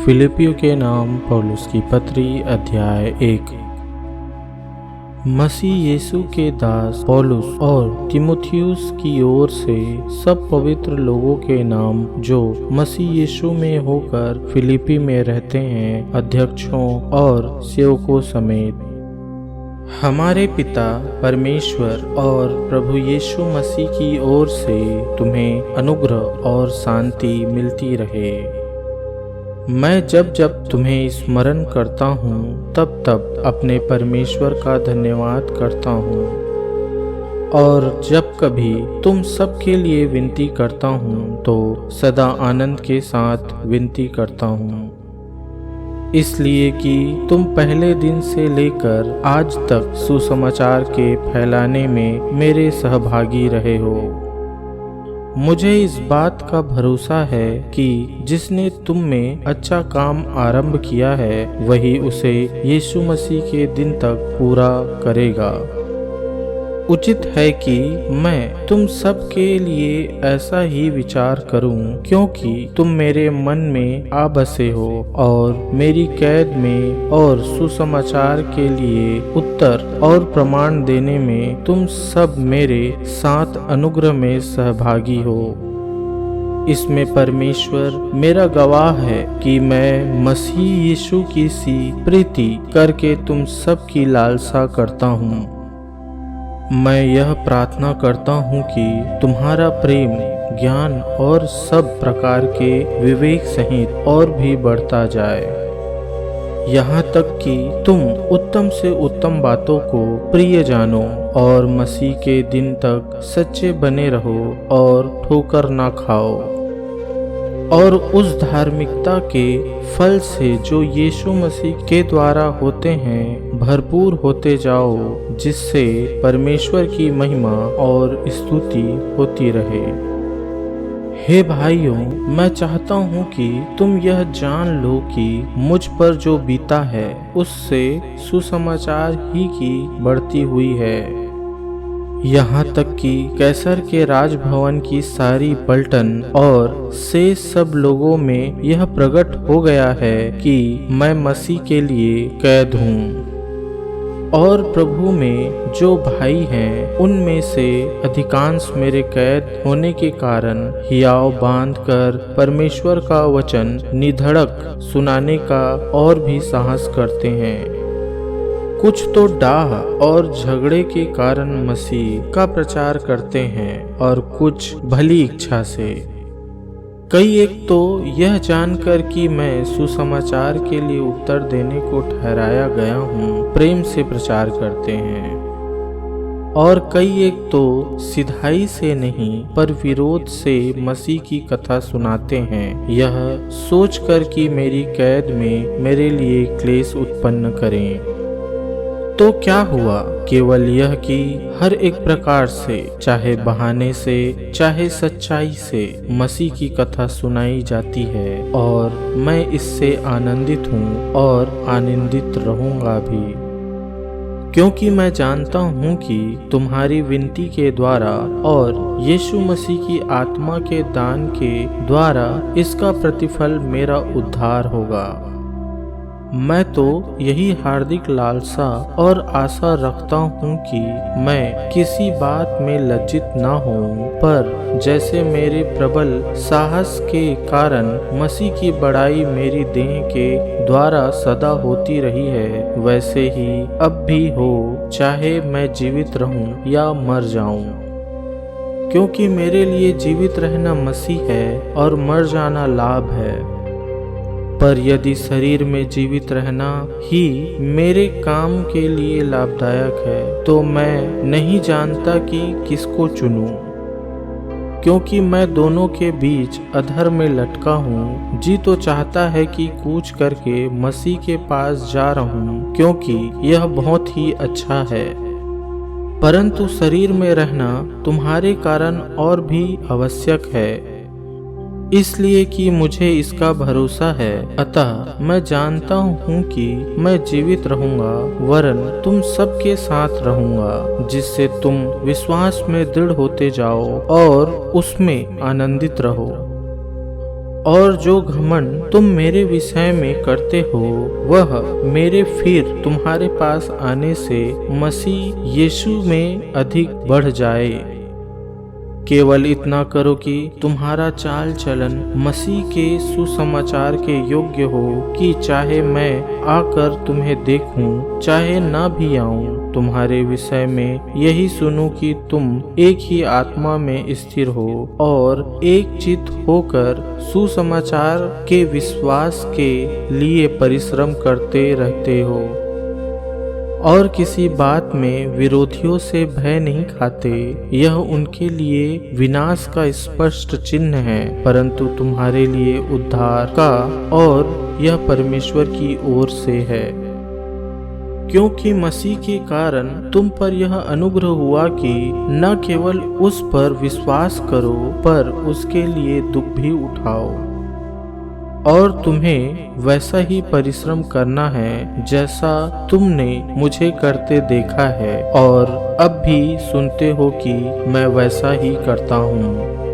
फिलिपियों के नाम पौलुस की पत्री अध्याय 1। मसीह यीशु के दास पौलुस और तिमुथियुस की ओर से सब पवित्र लोगों के नाम जो मसीह यीशु में होकर फिलिपी में रहते हैं, अध्यक्षों और सेवकों समेत, हमारे पिता परमेश्वर और प्रभु यीशु मसीह की ओर से तुम्हें अनुग्रह और शांति मिलती रहे। मैं जब जब तुम्हें स्मरण करता हूँ तब तब अपने परमेश्वर का धन्यवाद करता हूँ, और जब कभी तुम सबके लिए विनती करता हूँ तो सदा आनंद के साथ विनती करता हूँ, इसलिए कि तुम पहले दिन से लेकर आज तक सुसमाचार के फैलाने में मेरे सहभागी रहे हो। मुझे इस बात का भरोसा है कि जिसने तुम में अच्छा काम आरंभ किया है वही उसे यीशु मसीह के दिन तक पूरा करेगा। उचित है कि मैं तुम सब के लिए ऐसा ही विचार करूं, क्योंकि तुम मेरे मन में आ बसे हो और मेरी कैद में और सुसमाचार के लिए उत्तर और प्रमाण देने में तुम सब मेरे साथ अनुग्रह में सहभागी हो। इसमें परमेश्वर मेरा गवाह है कि मैं मसीह यीशु की सी प्रीति करके तुम सब की लालसा करता हूँ। मैं यह प्रार्थना करता हूँ कि तुम्हारा प्रेम, ज्ञान और सब प्रकार के विवेक सहित और भी बढ़ता जाए, यहाँ तक कि तुम उत्तम से उत्तम बातों को प्रिय जानो और मसीह के दिन तक सच्चे बने रहो और ठोकर ना खाओ, और उस धार्मिकता के फल से जो यीशु मसीह के द्वारा होते हैं भरपूर होते जाओ, जिससे परमेश्वर की महिमा और स्तुति होती रहे। हे भाइयों, मैं चाहता हूँ कि तुम यह जान लो कि मुझ पर जो बीता है उससे सुसमाचार ही की बढ़ती हुई है। यहाँ तक कि कैसर के राजभवन की सारी पलटन और से सब लोगों में यह प्रकट हो गया है कि मैं मसीह के लिए कैद हूँ, और प्रभु में जो भाई हैं उनमें से अधिकांश मेरे कैद होने के कारण हियाव बांध कर परमेश्वर का वचन निधड़क सुनाने का और भी साहस करते हैं। कुछ तो डाह और झगड़े के कारण मसीह का प्रचार करते हैं, और कुछ भली इच्छा से। कई एक तो यह जानकर कि मैं सुसमाचार के लिए उत्तर देने को ठहराया गया हूँ प्रेम से प्रचार करते हैं, और कई एक तो सिधाई से नहीं पर विरोध से मसीह की कथा सुनाते हैं, यह सोचकर कि मेरी कैद में मेरे लिए क्लेश उत्पन्न करें। तो क्या हुआ? केवल यह कि हर एक प्रकार से, चाहे बहाने से चाहे सच्चाई से, मसीह की कथा सुनाई जाती है, और मैं इससे आनंदित हूँ और आनंदित रहूँगा भी, क्योंकि मैं जानता हूँ कि तुम्हारी विनती के द्वारा और यीशु मसीह की आत्मा के दान के द्वारा इसका प्रतिफल मेरा उद्धार होगा। मैं तो यही हार्दिक लालसा और आशा रखता हूँ कि मैं किसी बात में लज्जित ना हूँ, पर जैसे मेरे प्रबल साहस के कारण मसीह की बड़ाई मेरी देह के द्वारा सदा होती रही है, वैसे ही अब भी हो, चाहे मैं जीवित रहूँ या मर जाऊँ, क्योंकि मेरे लिए जीवित रहना मसीह है और मर जाना लाभ है। पर यदि शरीर में जीवित रहना ही मेरे काम के लिए लाभदायक है तो मैं नहीं जानता कि किसको चुनूं, क्योंकि मैं दोनों के बीच अधर में लटका हूँ। जी तो चाहता है कि कूच करके मसीह के पास जा रहूं, क्योंकि यह बहुत ही अच्छा है, परंतु शरीर में रहना तुम्हारे कारण और भी आवश्यक है, इसलिए कि मुझे इसका भरोसा है। अतः मैं जानता हूँ कि मैं जीवित रहूँगा, वरन तुम सबके साथ रहूँगा, जिससे तुम विश्वास में दृढ़ होते जाओ और उसमें आनंदित रहो, और जो घमंड तुम मेरे विषय में करते हो वह मेरे फिर तुम्हारे पास आने से मसीह यीशु में अधिक बढ़ जाए। केवल इतना करो कि तुम्हारा चाल चलन मसीह के सुसमाचार के योग्य हो, कि चाहे मैं आकर तुम्हें देखूं, चाहे ना भी आऊं, तुम्हारे विषय में यही सुनूं कि तुम एक ही आत्मा में स्थिर हो और एक चित्त होकर सुसमाचार के विश्वास के लिए परिश्रम करते रहते हो और किसी बात में विरोधियों से भय नहीं खाते। यह उनके लिए विनाश का स्पष्ट चिन्ह है, परंतु तुम्हारे लिए उद्धार का, और यह परमेश्वर की ओर से है। क्योंकि मसीह के कारण तुम पर यह अनुग्रह हुआ कि न केवल उस पर विश्वास करो, पर उसके लिए दुख भी उठाओ। और तुम्हें वैसा ही परिश्रम करना है जैसा तुमने मुझे करते देखा है और अब भी सुनते हो कि मैं वैसा ही करता हूँ।